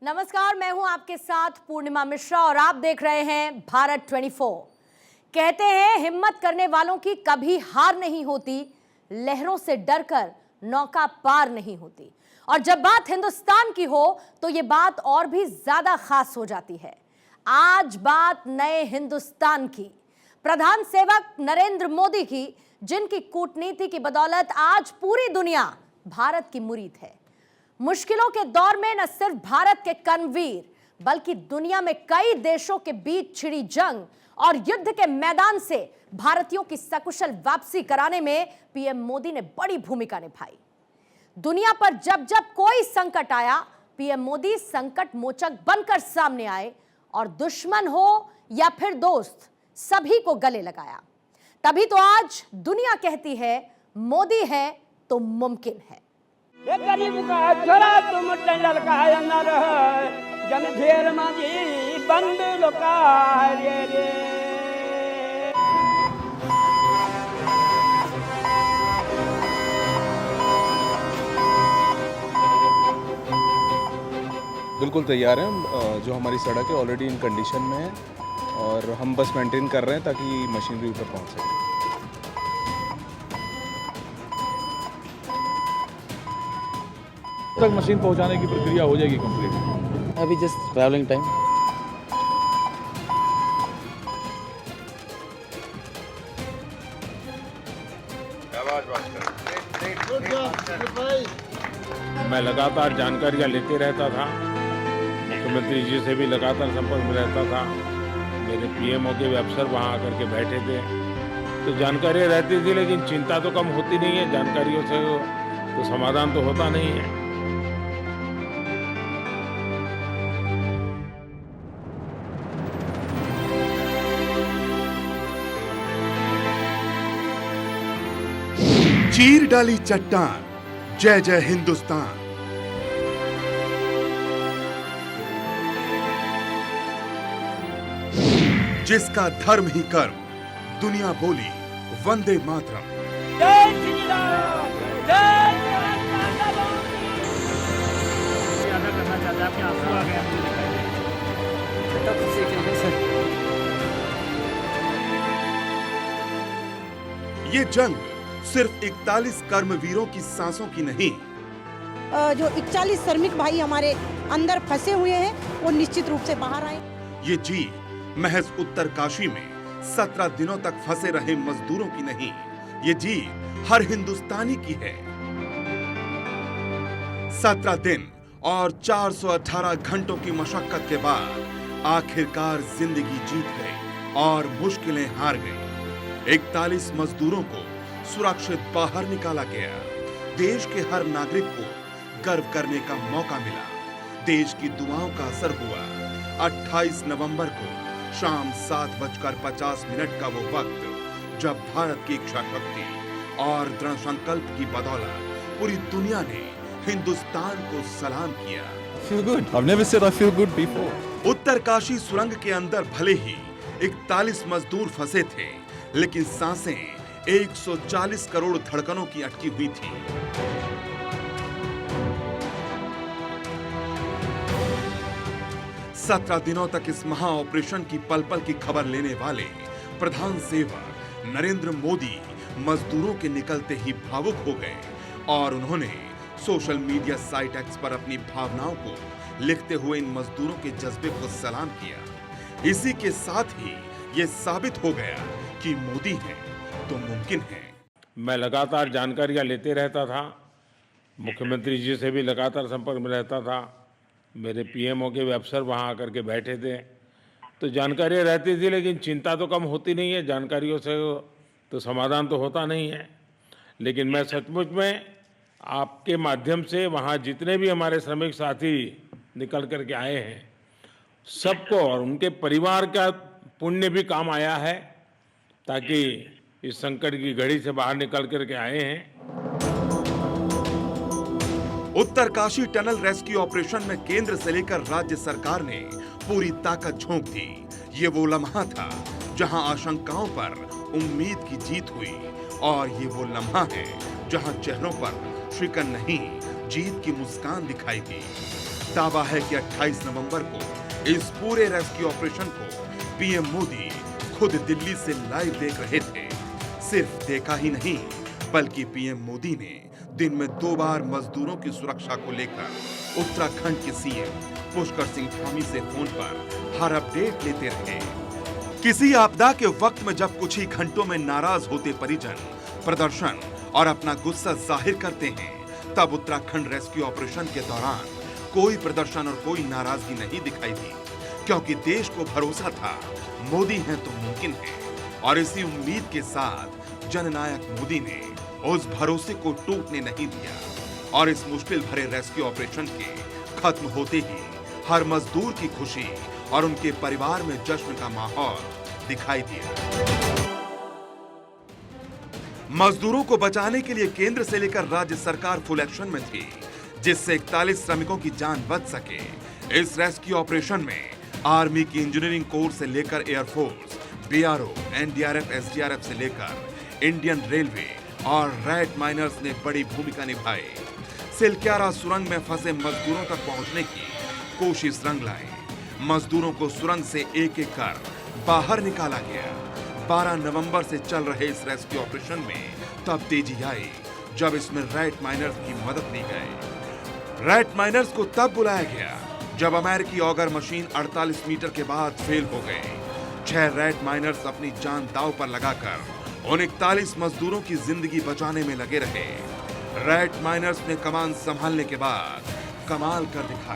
नमस्कार, मैं हूं आपके साथ पूर्णिमा मिश्रा और आप देख रहे हैं भारत 24। कहते हैं हिम्मत करने वालों की कभी हार नहीं होती, लहरों से डरकर नौका पार नहीं होती। और जब बात हिंदुस्तान की हो तो ये बात और भी ज्यादा खास हो जाती है। आज बात नए हिंदुस्तान की, प्रधान सेवक नरेंद्र मोदी की, जिनकी कूटनीति की बदौलत आज पूरी दुनिया भारत की मुरीद है। मुश्किलों के दौर में न सिर्फ भारत के कर्मवीर बल्कि दुनिया में कई देशों के बीच छिड़ी जंग और युद्ध के मैदान से भारतीयों की सकुशल वापसी कराने में पीएम मोदी ने बड़ी भूमिका निभाई। दुनिया पर जब जब कोई संकट आया, पीएम मोदी संकट मोचक बनकर सामने आए और दुश्मन हो या फिर दोस्त, सभी को गले लगाया। तभी तो आज दुनिया कहती है मोदी है तो मुमकिन है। ये गरीब का छोरा तुम टंडल का न रह जन ढेर मांगी बंद लोका रे बिल्कुल तैयार हैं। जो हमारी सड़क है ऑलरेडी इन कंडीशन में है और हम बस मेंटेन कर रहे हैं ताकि मशीनरी ऊपर पहुंच सके। तक मशीन पहुंचाने की प्रक्रिया हो जाएगी कंप्लीट। अभी जस्ट ट्रैवलिंग टाइम। मैं लगातार जानकारियां लेते रहता था, मुख्यमंत्री जी से भी लगातार संपर्क में रहता था। मेरे पीएमओ के भी अफसर वहां आकर के बैठे थे, तो जानकारियां रहती थी, लेकिन चिंता तो कम होती नहीं है। जानकारियों से तो समाधान तो होता नहीं है। चीर डाली चट्टान, जय जय हिंदुस्तान। जिसका धर्म ही कर्म, दुनिया बोली वंदे मातरम। जय श्री राम, जय ज्यादा करना चाहते हैं, आपके आंसू आ गए। ये जंग सिर्फ 41 कर्मवीरों की सांसों की नहीं, जो 41 श्रमिक भाई हमारे अंदर फंसे हुए हैं वो निश्चित रूप से बाहर आए। ये जीत महज उत्तरकाशी में 17 दिनों तक फंसे रहे मजदूरों की नहीं, ये जीत हर हिंदुस्तानी की है। 17 दिन और 418 घंटों की मशक्कत के बाद आखिरकार जिंदगी जीत गई और मुश्किलें हार गई। 41 मजदूरों को सुरक्षित बाहर निकाला गया। देश के हर नागरिक को गर्व करने का मौका मिला। देश की दुआओं का असर हुआ। 28 नवंबर को शाम 7:50 का वो वक्त जब भारत की इच्छा शक्ति और दृढ़ संकल्प की बदौलत पूरी दुनिया ने हिंदुस्तान को सलाम किया। Feel good. I've never said I feel good before. Uttarkashi सुरंग के अंदर भले ही 41 मजदूर फंसे थे, लेकिन सांसें 140 करोड़ धड़कनों की अटकी हुई थी। सत्रह दिनों तक इस महा ऑपरेशन की पल पल की खबर लेने वाले प्रधान सेवक नरेंद्र मोदी मजदूरों के निकलते ही भावुक हो गए और उन्होंने सोशल मीडिया साइट एक्स पर अपनी भावनाओं को लिखते हुए इन मजदूरों के जज्बे को सलाम किया। इसी के साथ ही ये साबित हो गया कि मोदी हैं तो मुमकिन है। मैं लगातार जानकारियां लेते रहता था, मुख्यमंत्री जी से भी लगातार संपर्क में रहता था। मेरे पीएमओ के भी अफसर वहां आकर के बैठे थे, तो जानकारियां रहती थी, लेकिन चिंता तो कम होती नहीं है। जानकारियों से तो समाधान तो होता नहीं है। लेकिन मैं सचमुच में आपके माध्यम से वहां जितने भी हमारे श्रमिक साथी निकल करके आए हैं, सबको और उनके परिवार का पुण्य भी काम आया है, ताकि इस संकट की घड़ी से बाहर निकल करके आए हैं। उत्तरकाशी टनल रेस्क्यू ऑपरेशन में केंद्र से लेकर राज्य सरकार ने पूरी ताकत झोंक दी। ये वो लम्हा था जहां आशंकाओं पर उम्मीद की जीत हुई और ये वो लम्हा है जहां चेहरों पर शिकन नहीं, जीत की मुस्कान दिखाई दी। दावा है कि 28 नवंबर को इस पूरे रेस्क्यू ऑपरेशन को पीएम मोदी खुद दिल्ली से लाइव देख रहे थे। सिर्फ देखा ही नहीं, बल्कि पीएम मोदी ने दिन में 2 बार मजदूरों की सुरक्षा को लेकर उत्तराखंड के सीएम पुष्कर सिंह धामी से फोन पर हर अपडेट लेते रहे। किसी आपदा के वक्त में जब कुछ ही घंटों में नाराज होते परिजन प्रदर्शन और अपना गुस्सा जाहिर करते हैं, तब उत्तराखंड रेस्क्यू ऑपरेशन के दौरान कोई प्रदर्शन और कोई नाराजगी नहीं दिखाई दी, क्योंकि देश को भरोसा था मोदी हैं तो मुमकिन है। और इसी उम्मीद के साथ जननायक मोदी ने उस भरोसे को टूटने नहीं दिया और इस मुश्किल भरे रेस्क्यू ऑपरेशन के खत्म होते ही हर मजदूर की खुशी और उनके परिवार में जश्न का माहौल दिखाई दिया। मजदूरों को बचाने के लिए केंद्र से लेकर राज्य सरकार फुल एक्शन में थी, जिससे 41 श्रमिकों की जान बच सके। इस रेस्क्यू ऑपरेशन में आर्मी की इंजीनियरिंग कोर से लेकर एयरफोर्स, बीआरओ, एनडीआरएफ, एसडीआरएफ से लेकर इंडियन रेलवे और रैट माइनर्स ने बड़ी भूमिका निभाई। सिलक्यारा सुरंग में फंसे मजदूरों तक पहुंचने की कोशिश रंग लाई। मजदूरों को सुरंग से एक एक कर बाहर निकाला गया। 12 नवंबर से चल रहे इस रेस्क्यू ऑपरेशन में तब तेजी आई जब इसमें रैट माइनर्स की मदद ली गई। रैट माइनर्स को तब बुलाया गया जब अमेरिकी ऑगर मशीन 48 मीटर के बाद फेल हो गई। 6 रैट माइनर्स अपनी जान दांव पर लगाकर उन 41 मजदूरों की जिंदगी बचाने में लगे रहे। रैट माइनर्स ने कमान संभालने के बाद कमाल कर दिखाया।